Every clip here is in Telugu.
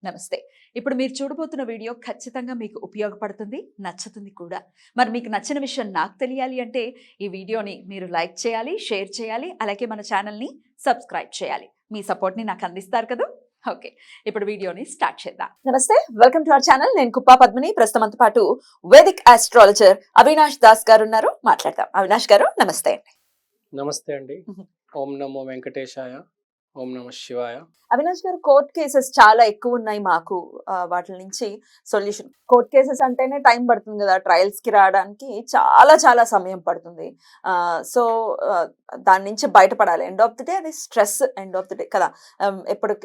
నమస్తే. ఇప్పుడు మీరు చూడబోతున్న వీడియో ఖచ్చితంగా మీకు ఉపయోగపడుతుంది, నచ్చుతుంది కూడా. మరి మీకు నచ్చిన విషయం నాకు తెలియాలి అంటే ఈ వీడియోని మీరు లైక్ చేయాలి, షేర్ చేయాలి, అలాగే మన ఛానల్‌ని సబ్స్క్రైబ్ చేయాలి. మీ సపోర్ట్‌ని నాకు అందిస్తారు కదూ! ఓకే. ఇప్పుడు వీడియోని స్టార్ట్ చేద్దాం. నమస్తే. Welcome to our channel. నేను కుప్పా పద్మిని. ప్రస్తుతం మనతో పాటు వేదిక్ ఆస్ట్రాలజర్ అవినాష్ దాస్ గారు ఉన్నారు. మాట్లాడదాం. అవినాష్ గారు నమస్తే అండి. నమస్తే అండి. ఓం నమో వెంకటేశాయ. ఓం నమ శివాయ. అవినాష్ గారు, కోర్ట్ కేసెస్ చాలా ఎక్కువ ఉన్నాయి మాకు. వాటి నుంచి సొల్యూషన్, కోర్ట్ కేసెస్ అంటేనే టైం పడుతుంది కదా, ట్రయల్స్ కి రావడానికి చాలా సమయం పడుతుంది. సో దాని నుంచి బయటపడాలి. ఎండ్ ఆఫ్ ది డే అది stress, end of the day కదా.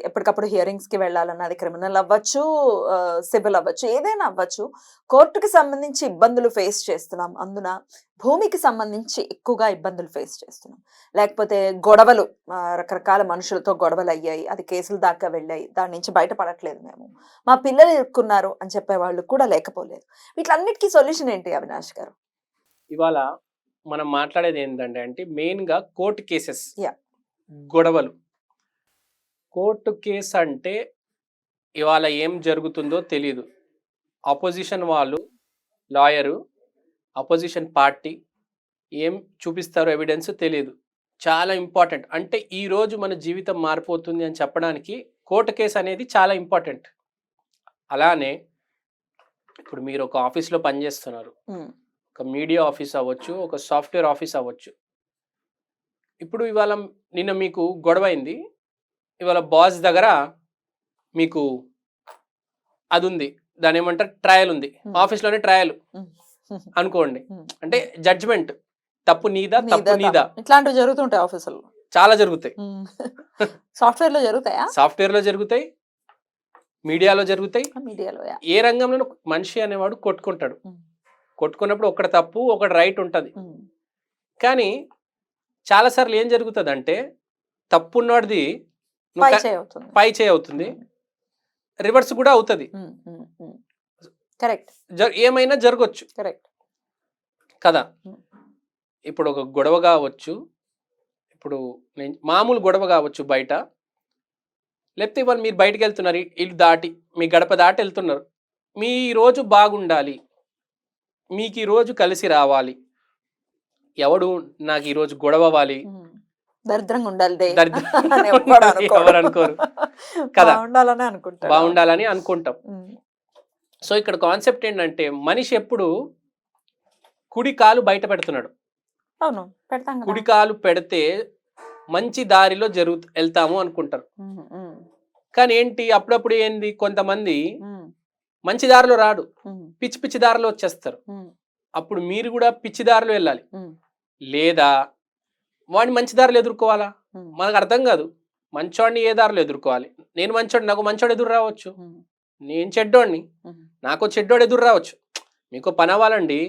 ఎప్పటికప్పుడు హియరింగ్స్ కి వెళ్ళాలన్న, అది క్రిమినల్ అవ్వచ్చు, సివిల్ అవ్వచ్చు, ఏదైనా అవ్వచ్చు. కోర్టుకి సంబంధించి ఇబ్బందులు ఫేస్ చేస్తున్నాం. అందున భూమికి సంబంధించి ఎక్కువగా ఇబ్బందులు ఫేస్ చేస్తున్నాం. లేకపోతే గొడవలు, రకరకాల మనుషులతో గొడవలు అయ్యాయి, అది కేసుల దాకా వెళ్ళాయి, దాని నుంచి బయటపడట్లేదు మేము, మా పిల్లలు ఇరుక్కున్నారు అని చెప్పే వాళ్ళు కూడా లేకపోలేదు. వీటిలన్నిటికీ సొల్యూషన్ ఏంటి అవినాష్ గారు? ఇవాళ మనం మాట్లాడేది ఏంటంటే మెయిన్ గా కోర్టు కేసెస్, Yeah. గొడవలు. కోర్టు కేసు అంటే ఇవాళ ఏం జరుగుతుందో తెలియదు. ఆపోజిషన్ వాళ్ళు, లాయరు, అపోజిషన్ పార్టీ ఏం చూపిస్తారో ఎవిడెన్స్ తెలియదు. చాలా ఇంపార్టెంట్. అంటే ఈ రోజు మన జీవితం మారిపోతుంది అని చెప్పడానికి కోర్టు కేసు అనేది చాలా ఇంపార్టెంట్. అలానే ఇప్పుడు మీరు ఒక ఆఫీస్లో పనిచేస్తున్నారు, ఒక మీడియా ఆఫీస్ అవ్వచ్చు, ఒక సాఫ్ట్వేర్ ఆఫీస్ అవ్వచ్చు. ఇప్పుడు ఇవాళ నిన్న మీకు గొడవ అయింది, ఇవాళ బాస్ దగ్గర మీకు అది ఉంది, దాని ఏమంటారు, ట్రయల్ ఉంది, ఆఫీస్లోనే ట్రయల్ అనుకోండి. అంటే జడ్జిమెంట్, తప్పు నీదా, తప్పు నీదా. ఇట్లాంటివి జరుగుతుంటాయి ఆఫీసుల్లో, చాలా జరుగుతాయి. సాఫ్ట్వేర్ లో జరుగుతాయా? సాఫ్ట్వేర్ లో జరుగుతాయి, మీడియాలో జరుగుతాయి. మీడియాలో ఏ రంగంలో మనిషి అనేవాడు కొట్టుకుంటాడు. కొట్టుకున్నప్పుడు ఒకటి తప్పు, ఒకటి రైట్ ఉంటది. కానీ చాలాసార్లు ఏం జరుగుతుంది అంటే, తప్పు ఉన్నది పై చేయి అవుతుంది, రివర్స్ కూడా అవుతుంది. కరెక్ట్. ఏమైనా జరగచ్చు. కరెక్ట్ కదా. ఇప్పుడు ఒక గొడవ కావచ్చు, ఇప్పుడు నేను మామూలు గొడవ కావచ్చు బయట, లేకపోతే ఇవాళ మీరు బయటకు వెళ్తున్నారు, ఇల్లు దాటి మీ గడప దాటి వెళ్తున్నారు. మీ రోజు బాగుండాలి, మీకు ఈరోజు కలిసి రావాలి, ఎవడు నాకు ఈరోజు గొడవ అవ్వాలి, దరిద్రంగా ఉండాలి, ఎవరు అనుకోరు కదా, బాగుండాలని అనుకుంటాం. సో ఇక్కడ కాన్సెప్ట్ ఏంటంటే, మనిషి ఎప్పుడు కుడి కాలు బయట పెడుతున్నాడు. అవును, పెడతాం. కుడి కాలు పెడితే మంచి దారిలో వెళ్తాము అనుకుంటారు. కానీ ఏంటి, అప్పుడప్పుడు ఏంది, కొంతమంది మంచి దారిలో రాడు, పిచ్చి పిచ్చి దారిలో వచ్చేస్తారు. అప్పుడు మీరు కూడా పిచ్చి దారిలో వెళ్ళాలి, లేదా వాడిని మంచి దారిలో ఎదుర్కోవాలా. మనకు అర్థం కాదు, మంచోడిని ఏ దారిలో ఎదుర్కోవాలి. నేను మంచోడు, నాకు మంచోడు ఎదురు రావచ్చు. నేను చెడ్డోడిని, నాకు చెడ్డోడు ఎదురు రావచ్చు. మీకు పని అవ్వాలండి,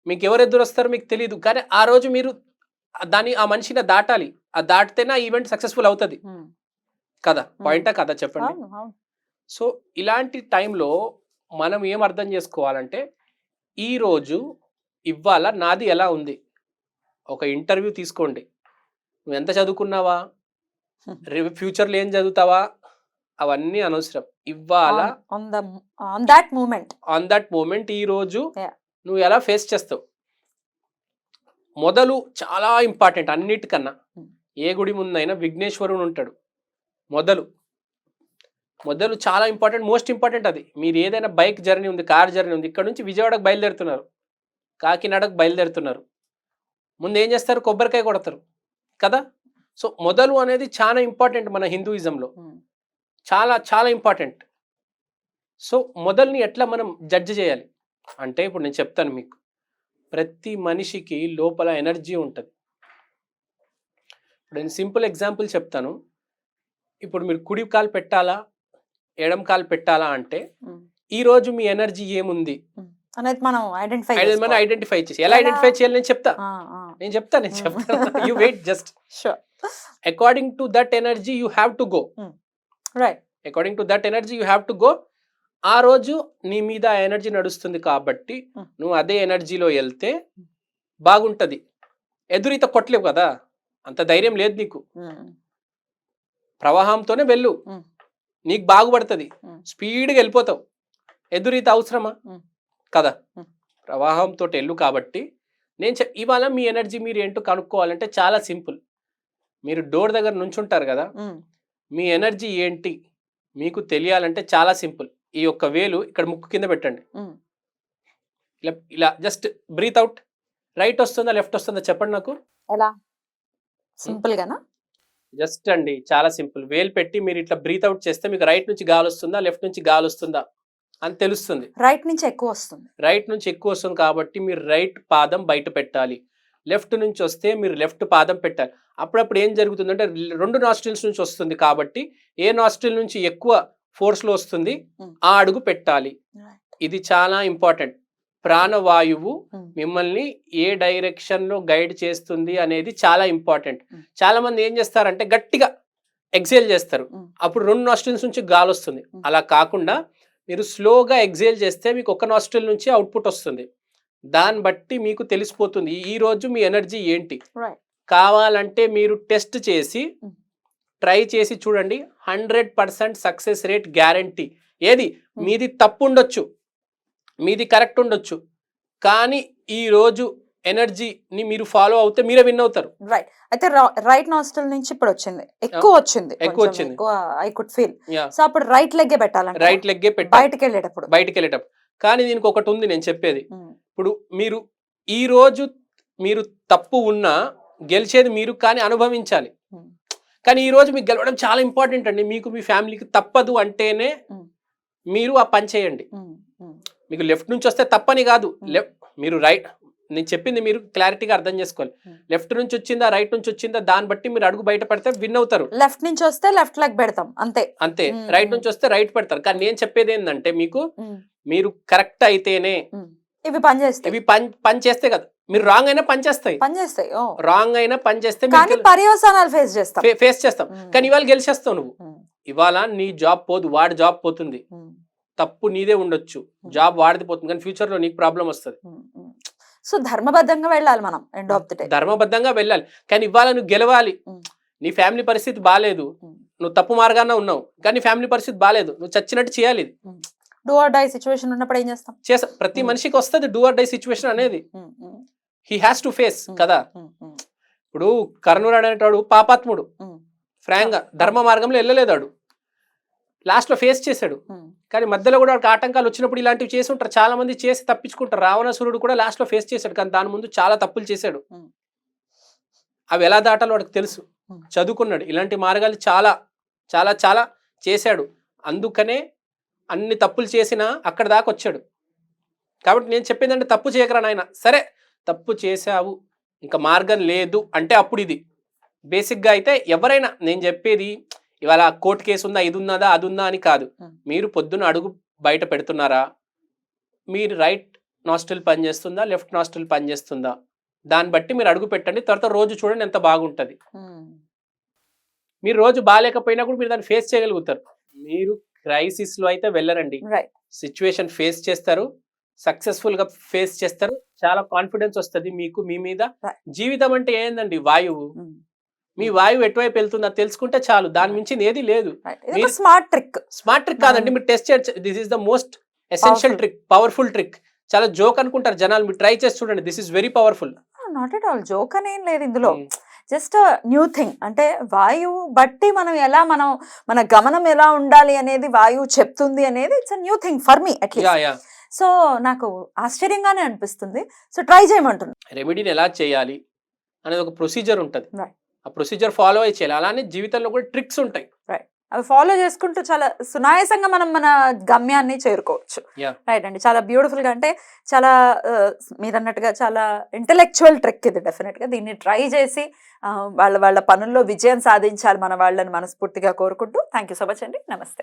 మీకు ఎవరు ఎదురు వస్తారో మీకు తెలియదు. కానీ ఆ రోజు మీరు ఆ మనిషిని దాటాలి, ఆ దాటితేనే ఆ ఈవెంట్ సక్సెస్ఫుల్ అవుతుంది కదా. పాయింటా కదా, చెప్పండి. సో ఇలాంటి టైంలో మనం ఏం అర్థం చేసుకోవాలంటే, ఈరోజు ఇవాళ నాది ఎలా ఉంది. ఒక ఇంటర్వ్యూ తీసుకోండి, నువ్వు ఎంత చదువుకున్నావా, ఫ్యూచర్లో ఏం చదువుతావా, అవన్నీ అనవసరం. ఇవాళ ఆన్ దట్ మూమెంట్ ఈ రోజు నువ్వు ఎలా ఫేస్ చేస్తావు. మొదలు చాలా ఇంపార్టెంట్ అన్నిటికన్నా. ఏ గుడి ముందైనా విఘ్నేశ్వరుడు ఉంటాడు. మొదలు చాలా ఇంపార్టెంట్, మోస్ట్ ఇంపార్టెంట్. అది మీరు ఏదైనా బైక్ జర్నీ ఉంది, కార్ జర్నీ ఉంది, ఇక్కడ నుంచి విజయవాడకు బయలుదేరుతున్నారు, కాకినాడకు బయలుదేరుతున్నారు, ముందు ఏం చేస్తారు, కొబ్బరికాయ కొడతారు కదా. సో మొదలు అనేది చాలా ఇంపార్టెంట్ మన హిందూయిజంలో, చాలా ఇంపార్టెంట్. సో మొదలుని ఎట్లా మనం జడ్జి చేయాలి అంటే, ఇప్పుడు నేను చెప్తాను మీకు, ప్రతి మనిషికి లోపల ఎనర్జీ ఉంటుంది. ఇప్పుడు నేను సింపుల్ ఎగ్జాంపుల్ చెప్తాను. ఇప్పుడు మీరు కుడి కాలు పెట్టాలా, ఎడం కాలు పెట్టాలా అంటే, ఈరోజు మీ ఎనర్జీ ఏముంది అనేది మనం ఐడెంటిఫై చేసి, ఎలా ఐడెంటిఫై చేయాలి నేను చెప్తాను. You wait just. According to that energy you have to go. According to that energy you have to go. ఆ రోజు నీ మీద ఎనర్జీ నడుస్తుంది కాబట్టి నువ్వు అదే ఎనర్జీలో వెళ్తే బాగుంటది. ఎదురీత కొట్టలేవు కదా, అంత ధైర్యం లేదు నీకు. ప్రవాహంతోనే వెళ్ళు. నీకు బాగుపడుతుంది, స్పీడ్గా వెళ్ళిపోతావు. ఎదురీత అవసరమా కదా? ప్రవాహంతో వెళ్ళు. కాబట్టి నేను ఇవాళ మీ ఎనర్జీ మీరు ఏంటో కనుక్కోవాలంటే చాలా సింపుల్. మీరు డోర్ దగ్గర నుంచుంటారు కదా, మీ ఎనర్జీ ఏంటి మీకు తెలియాలంటే చాలా సింపుల్. ఈ యొక్క వేలు ఇక్కడ ముక్కు కింద పెట్టండి. ఇలా ఇలా జస్ట్ బ్రీత్ అవుట్. రైట్ వస్తుందా లెఫ్ట్ వస్తుందా చెప్పండి నాకు. ఎలా? సింపుల్ గానా? జస్ట్ అండి, చాలా సింపుల్. వేలు పెట్టి మీరు ఇట్లా బ్రీత్ అవుట్ చేస్తే మీకు రైట్ నుంచి గాలి వస్తుందా లెఫ్ట్ నుంచి గాలి వస్తుందా అని తెలుస్తుంది. రైట్ నుంచి ఎక్కువ వస్తుంది. రైట్ నుంచి ఎక్కువ వస్తుంది కాబట్టి మీరు రైట్ పాదం బయట పెట్టాలి. లెఫ్ట్ నుంచి వస్తే మీరు లెఫ్ట్ పాదం పెట్టాలి. అప్పుడప్పుడు ఏం జరుగుతుందంటే 2 నాస్ట్రిల్స్ నుంచి వస్తుంది కాబట్టి ఏ నాస్ట్రిల్ నుంచి ఎక్కువ ఫోర్స్లో వస్తుంది ఆ అడుగు పెట్టాలి. ఇది చాలా ఇంపార్టెంట్. ప్రాణవాయువు మిమ్మల్ని ఏ డైరెక్షన్లో గైడ్ చేస్తుంది అనేది చాలా ఇంపార్టెంట్. చాలా మంది ఏం చేస్తారంటే గట్టిగా ఎక్సేల్ చేస్తారు, అప్పుడు 2 నాస్ట్రిల్స్ నుంచి గాలి వస్తుంది. అలా కాకుండా మీరు స్లోగా ఎక్సేల్ చేస్తే మీకు ఒక నాస్ట్రిల్ నుంచి అవుట్పుట్ వస్తుంది. దాన్ని బట్టి మీకు తెలిసిపోతుంది ఈ రోజు మీ ఎనర్జీ ఏంటి. కావాలంటే మీరు టెస్ట్ చేసి ట్రై చేసి చూడండి. 100% సక్సెస్ రేట్ గ్యారంటీ. ఏది మీది తప్పు ఉండొచ్చు, మీది కరెక్ట్ ఉండొచ్చు, కానీ ఈ రోజు ఎనర్జీని మీరు ఫాలో అవుతే మీరే విన్ అవుతారు. రైట్. అయితే రైట్ నాస్ట్రిల్ నుంచి ఇప్పుడు వచ్చింది, ఎక్కువ వచ్చింది. I could feel. సో అప్పుడు రైట్ లెగ్గే పెట్టాలంటే రైట్ లెగ్గే పెట్టాలి బయటికి వెళ్ళేటప్పుడు. కానీ దీనికి ఒకటి ఉంది నేను చెప్పేది. ఇప్పుడు మీరు ఈ రోజు మీరు తప్పు ఉన్నా గెలిచేది మీరు, కానీ అనుభవించాలి. కానీ ఈ రోజు మీకు గెలవడం చాలా ఇంపార్టెంట్ అండి. మీకు మీ ఫ్యామిలీకి తప్పదు అంటేనే మీరు ఆ పని చేయండి. మీకు లెఫ్ట్ నుంచి వస్తే తప్పని కాదు, మీరు రైట్, నేను చెప్పింది మీరు క్లారిటీగా అర్థం చేసుకోవాలి. లెఫ్ట్ నుంచి వచ్చిందా రైట్ నుంచి వచ్చిందా దాన్ని బట్టి మీరు అడుగు బయట పెడితే విన్ అవుతారు. లెఫ్ట్ నుంచి వస్తే లెఫ్ట్ లెగ్ పెడతాం అంతే. రైట్ నుంచి వస్తే రైట్ పెడతారు. కానీ నేను చెప్పేది ఏంటంటే మీకు మీరు కరెక్ట్ అయితేనే ఇవి పనిచేస్తాయి. ఇవి పని చేస్తే కదా, మీరు రాంగ్ అయినా పని చేస్తాయి. రాంగ్ అయినా పని చేస్తే పర్యవసానాలు ఫేస్ చేస్తాం. కానీ ఇవాళ గెలిచేస్తావు నువ్వు. ఇవాళ నీ జాబ్ పోదు, వాడి జాబ్ పోతుంది. తప్పు నీదే ఉండొచ్చు, జాబ్ వాడిది పోతుంది, కానీ ఫ్యూచర్ లో నీకు ప్రాబ్లం వస్తుంది. సో ధర్మబద్ధంగా వెళ్ళాలి మనం. ఎండ్ ఆఫ్ ది డే ధర్మబద్ధంగా వెళ్ళాలి. కానీ ఇవాళ నువ్వు గెలవాలి. నీ ఫ్యామిలీ పరిస్థితి బాగాలేదు, నువ్వు తప్పు మార్గాన ఉన్నావు, కానీ నీ ఫ్యామిలీ పరిస్థితి బాగాలేదు, నువ్వు చచ్చినట్టు చేయాలి. డూ ఆర్ డై సిచ్యువేషన్ ఉన్నప్పుడు ఏం చేస్తాం? ప్రతి మనిషికి వస్తుంది డూ ఆర్ డై సిచ్యువేషన్ అనేది. హీ హ్యాస్ టు ఫేస్ కదా. ఇప్పుడు కర్ణుడు అనేటాడు పాపాత్ముడు, ఫ్రాంక్ గా ధర్మ మార్గంలో వెళ్ళలేదాడు, లాస్ట్ లో ఫేస్ చేశాడు. కానీ మధ్యలో కూడా ఆటంకాలు వచ్చినప్పుడు ఇలాంటివి చేసి ఉంటారు, చాలా మంది చేసి తప్పించుకుంటారు. రావణాసురుడు కూడా లాస్ట్ లో ఫేస్ చేశాడు, కానీ దాని ముందు చాలా తప్పులు చేశాడు. అవి ఎలా దాటాలో వాడికి తెలుసు, చదువుకున్నాడు. ఇలాంటి మార్గాలు చాలా చాలా చాలా చేశాడు. అందుకనే అన్ని తప్పులు చేసినా అక్కడ దాకా వచ్చాడు. కాబట్టి నేను చెప్పేదంటే తప్పు చేయకరా నాయన. సరే తప్పు చేశావు, ఇంకా మార్గం లేదు అంటే అప్పుడు ఇది బేసిక్గా. అయితే ఎవరైనా నేను చెప్పేది ఇవాళ కోర్టు కేసు ఉందా, ఇది ఉన్నదా, అది ఉందా అని కాదు. మీరు పొద్దున్న అడుగు బయట పెడుతున్నారా, మీరు రైట్ నాస్ట్రిల్ పనిచేస్తుందా లెఫ్ట్ నాస్ట్రిల్ పనిచేస్తుందా, దాన్ని బట్టి మీరు అడుగు పెట్టండి. తర్వాత రోజు చూడండి ఎంత బాగుంటుంది. మీరు రోజు బాగాలేకపోయినా కూడా మీరు దాన్ని ఫేస్ చేయగలుగుతారు. మీరు క్రైసిస్ లో అయితే వెళ్ళరండి, సిచ్యువేషన్ ఫేస్ చేస్తారు, సక్సెస్ఫుల్ గా ఫేస్ చేస్తారు. చాలా కాన్ఫిడెన్స్ వస్తుంది మీకు మీ మీద. జీవితం అంటే ఏందండి, వాయువు. మీ వాయువు ఎటువైపు వెళ్తుందో తెలుసుకుంటే చాలు, దాని మించి ఏది లేదు. స్మార్ట్ ట్రిక్ కాదండి, మీరు టెస్ట్ చేయొచ్చు. This is the most essential trick, powerful trick. చాలా జోక్ అనుకుంటారు జనాలు, మీరు ట్రై చేసి చూడండి. This is very powerful. Not at all joke అనేం లేదు ఇందులో. Just new thing. అంటే వాయువు బట్టి మనం మన గమనం ఎలా ఉండాలి అనేది వాయువు చెప్తుంది అనేది it's new thing for me at least. So నాకు ఆశ్చర్యంగానే అనిపిస్తుంది. So try చేయమంటున్నాను. రెమెడీని ఎలా చేయాలి అనేది ఒక ప్రొసీజర్ ఉంటుంది, ఆ ప్రొసీజర్ ఫాలో అయ్యి చేయాలి. అలానే జీవితంలో కూడా ట్రిక్స్ ఉంటాయి, అవి ఫాలో చేసుకుంటూ చాలా సునాయాసంగా మనం మన గమ్యాన్ని చేరుకోవచ్చు. రైట్ అండి, చాలా బ్యూటిఫుల్ గా, అంటే చాలా మీరు అన్నట్టుగా చాలా ఇంటెలెక్చువల్ ట్రిక్ ఇది. డెఫినెట్ గా దీన్ని ట్రై చేసి వాళ్ళ పనుల్లో విజయం సాధించాలి మన వాళ్ళని మనస్ఫూర్తిగా కోరుకుంటూ. థ్యాంక్ యూ సో మచ్ అండి. నమస్తే.